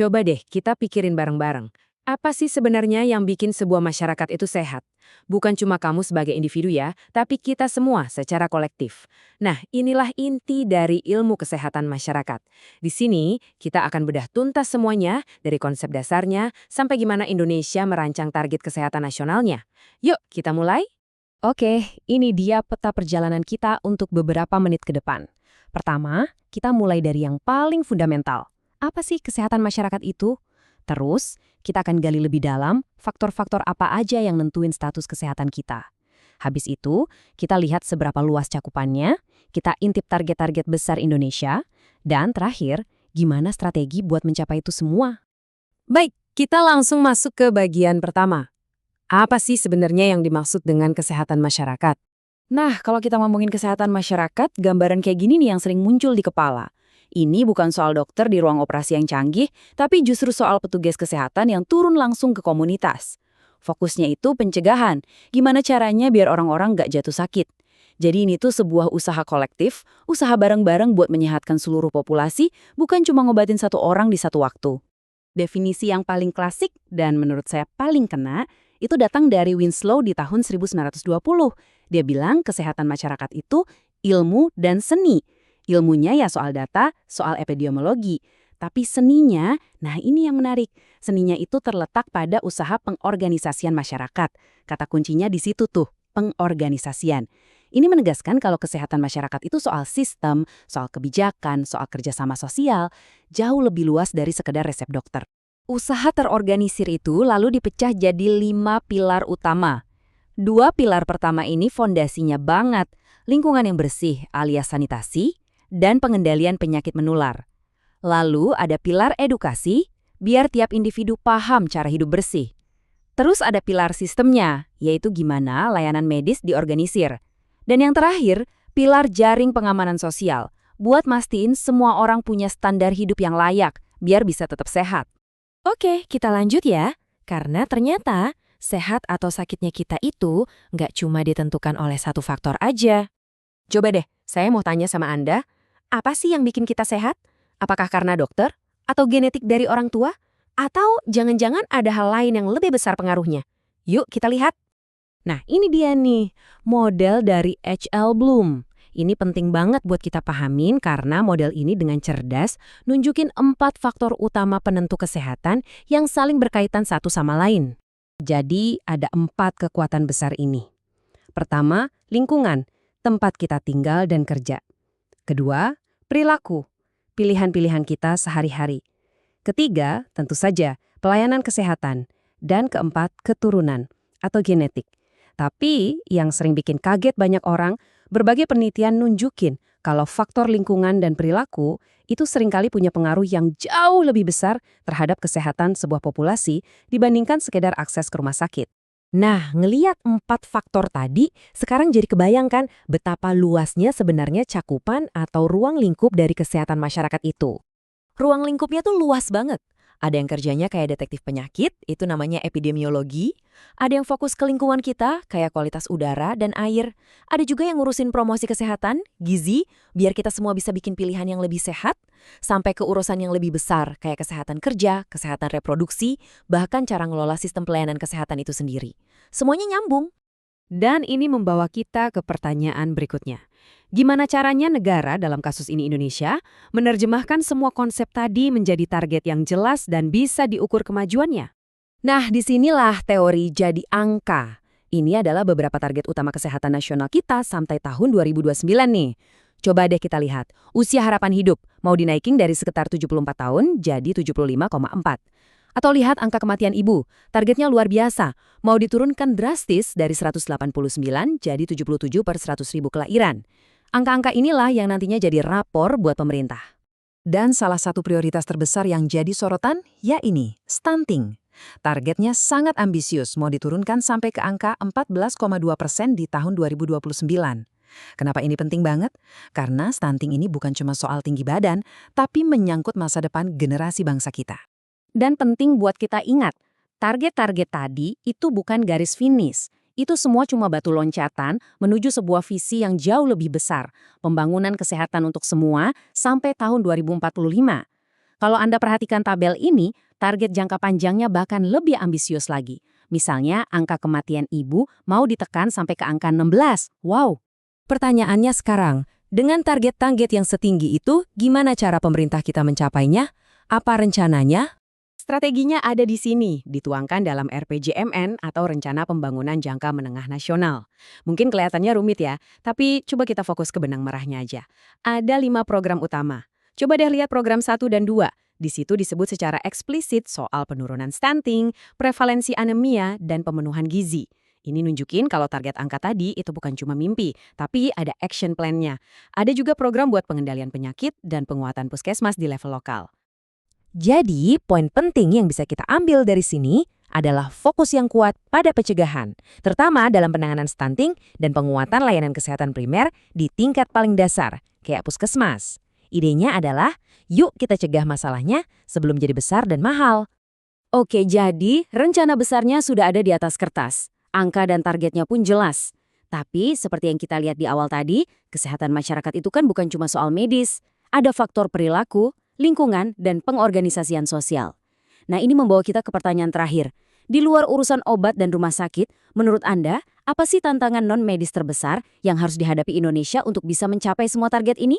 Coba deh kita pikirin bareng-bareng. Apa sih sebenarnya yang bikin sebuah masyarakat itu sehat? Bukan cuma kamu sebagai individu ya, tapi kita semua secara kolektif. Nah, inilah inti dari ilmu kesehatan masyarakat. Di sini, kita akan bedah tuntas semuanya, dari konsep dasarnya sampai gimana Indonesia merancang target kesehatan nasionalnya. Yuk, kita mulai? Oke, ini dia peta perjalanan kita untuk beberapa menit ke depan. Pertama, kita mulai dari yang paling fundamental. Apa sih kesehatan masyarakat itu? Terus, kita akan gali lebih dalam faktor-faktor apa aja yang nentuin status kesehatan kita. Habis itu, kita lihat seberapa luas cakupannya, kita intip target-target besar Indonesia, dan terakhir, gimana strategi buat mencapai itu semua. Baik, kita langsung masuk ke bagian pertama. Apa sih sebenarnya yang dimaksud dengan kesehatan masyarakat? Nah, kalau kita ngomongin kesehatan masyarakat, gambaran kayak gini nih yang sering muncul di kepala. Ini bukan soal dokter di ruang operasi yang canggih, tapi justru soal petugas kesehatan yang turun langsung ke komunitas. Fokusnya itu pencegahan, gimana caranya biar orang-orang nggak jatuh sakit. Jadi ini tuh sebuah usaha kolektif, usaha bareng-bareng buat menyehatkan seluruh populasi, bukan cuma ngobatin satu orang di satu waktu. Definisi yang paling klasik dan menurut saya paling kena, itu datang dari Winslow di tahun 1920. Dia bilang kesehatan masyarakat itu ilmu dan seni. Ilmunya ya soal data, soal epidemiologi. Tapi seninya, nah ini yang menarik. Seninya itu terletak pada usaha pengorganisasian masyarakat. Kata kuncinya di situ tuh, pengorganisasian. Ini menegaskan kalau kesehatan masyarakat itu soal sistem, soal kebijakan, soal kerjasama sosial, jauh lebih luas dari sekedar resep dokter. Usaha terorganisir itu lalu dipecah jadi 5 pilar utama. 2 pilar pertama ini fondasinya banget, lingkungan yang bersih alias sanitasi, dan pengendalian penyakit menular. Lalu ada pilar edukasi, biar tiap individu paham cara hidup bersih. Terus ada pilar sistemnya, yaitu gimana layanan medis diorganisir. Dan yang terakhir, pilar jaring pengamanan sosial, buat mastiin semua orang punya standar hidup yang layak, biar bisa tetap sehat. Oke, kita lanjut ya. Karena ternyata, sehat atau sakitnya kita itu nggak cuma ditentukan oleh satu faktor aja. Coba deh, saya mau tanya sama Anda, apa sih yang bikin kita sehat? Apakah karena dokter? Atau genetik dari orang tua? Atau jangan-jangan ada hal lain yang lebih besar pengaruhnya? Yuk kita lihat. Nah, ini dia nih, model dari H.L. Bloom. Ini penting banget buat kita pahamin karena model ini dengan cerdas nunjukin 4 faktor utama penentu kesehatan yang saling berkaitan satu sama lain. Jadi, ada 4 kekuatan besar ini. Pertama, lingkungan, tempat kita tinggal dan kerja. Kedua, perilaku, pilihan-pilihan kita sehari-hari. Ketiga, tentu saja, pelayanan kesehatan. Dan keempat, keturunan atau genetik. Tapi yang sering bikin kaget banyak orang, berbagai penelitian nunjukin kalau faktor lingkungan dan perilaku itu seringkali punya pengaruh yang jauh lebih besar terhadap kesehatan sebuah populasi dibandingkan sekedar akses ke rumah sakit. Nah, ngeliat 4 faktor tadi, sekarang jadi kebayangkan betapa luasnya sebenarnya cakupan atau ruang lingkup dari kesehatan masyarakat itu. Ruang lingkupnya tuh luas banget. Ada yang kerjanya kayak detektif penyakit, itu namanya epidemiologi. Ada yang fokus ke lingkungan kita, kayak kualitas udara dan air. Ada juga yang ngurusin promosi kesehatan, gizi, biar kita semua bisa bikin pilihan yang lebih sehat. Sampai ke urusan yang lebih besar, kayak kesehatan kerja, kesehatan reproduksi, bahkan cara ngelola sistem pelayanan kesehatan itu sendiri. Semuanya nyambung. Dan ini membawa kita ke pertanyaan berikutnya. Gimana caranya negara, dalam kasus ini Indonesia, menerjemahkan semua konsep tadi menjadi target yang jelas dan bisa diukur kemajuannya? Nah, disinilah teori jadi angka. Ini adalah beberapa target utama kesehatan nasional kita sampai tahun 2029 nih. Coba deh kita lihat, usia harapan hidup mau dinaikin dari sekitar 74 tahun jadi 75,4. Atau lihat angka kematian ibu, targetnya luar biasa, mau diturunkan drastis dari 189 jadi 77 per 100 ribu kelahiran. Angka-angka inilah yang nantinya jadi rapor buat pemerintah. Dan salah satu prioritas terbesar yang jadi sorotan, ya ini, stunting. Targetnya sangat ambisius, mau diturunkan sampai ke angka 14,2% di tahun 2029. Kenapa ini penting banget? Karena stunting ini bukan cuma soal tinggi badan, tapi menyangkut masa depan generasi bangsa kita. Dan penting buat kita ingat, target-target tadi itu bukan garis finish. Itu semua cuma batu loncatan menuju sebuah visi yang jauh lebih besar, pembangunan kesehatan untuk semua sampai tahun 2045. Kalau Anda perhatikan tabel ini, target jangka panjangnya bahkan lebih ambisius lagi. Misalnya, angka kematian ibu mau ditekan sampai ke angka 16. Wow! Pertanyaannya sekarang, dengan target-target yang setinggi itu, gimana cara pemerintah kita mencapainya? Apa rencananya? Strateginya ada di sini, dituangkan dalam RPJMN atau Rencana Pembangunan Jangka Menengah Nasional. Mungkin kelihatannya rumit ya, tapi coba kita fokus ke benang merahnya aja. Ada 5 program utama. Coba deh lihat program 1 dan 2. Di situ disebut secara eksplisit soal penurunan stunting, prevalensi anemia, dan pemenuhan gizi. Ini nunjukin kalau target angka tadi itu bukan cuma mimpi, tapi ada action plan-nya. Ada juga program buat pengendalian penyakit dan penguatan puskesmas di level lokal. Jadi, poin penting yang bisa kita ambil dari sini adalah fokus yang kuat pada pencegahan, terutama dalam penanganan stunting dan penguatan layanan kesehatan primer di tingkat paling dasar, kayak puskesmas. Idenya adalah, yuk kita cegah masalahnya sebelum jadi besar dan mahal. Oke, jadi rencana besarnya sudah ada di atas kertas. Angka dan targetnya pun jelas. Tapi, seperti yang kita lihat di awal tadi, kesehatan masyarakat itu kan bukan cuma soal medis. Ada faktor perilaku, lingkungan, dan pengorganisasian sosial. Nah, ini membawa kita ke pertanyaan terakhir. Di luar urusan obat dan rumah sakit, menurut Anda, apa sih tantangan non-medis terbesar yang harus dihadapi Indonesia untuk bisa mencapai semua target ini?